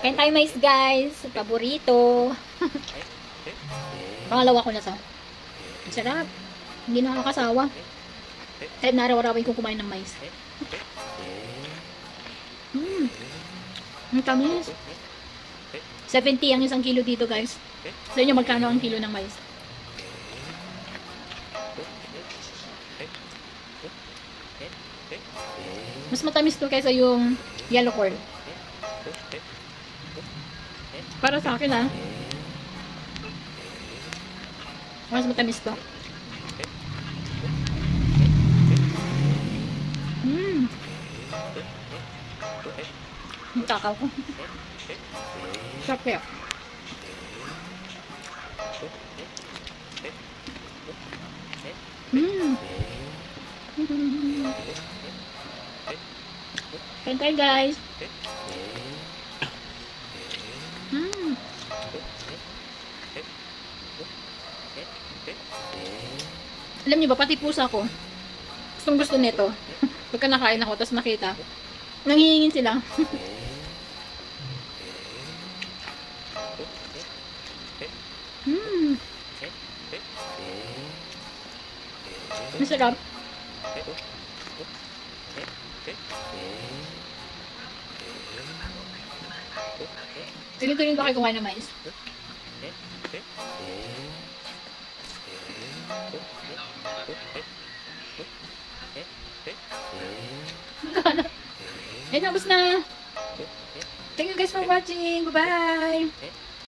Kain tayo mais guys. Paborito. Pangalawa ko na to. Ang sarap. Hindi nakakasawa. Kahit naraw-arawin kong kumain ng mais. Ang tamis. 70 ang isang kilo dito guys. Sa inyo magkano ang kilo ng mais? Mas matamis to kaysa yung yellow corn. Para sa akin ha. Mas matamis to. Ang takaw ko. Sarap kaya. Kain tayo guys. Alam niyo ba, pati pusa ko gustong gusto nito. Pagka nakain ako, tapos nakita, nangihingin sila. Masarap. Tuloy-tuloy ba kayo kumain ng mais? Eh, tapos na. Thank you guys for watching. Bye-bye.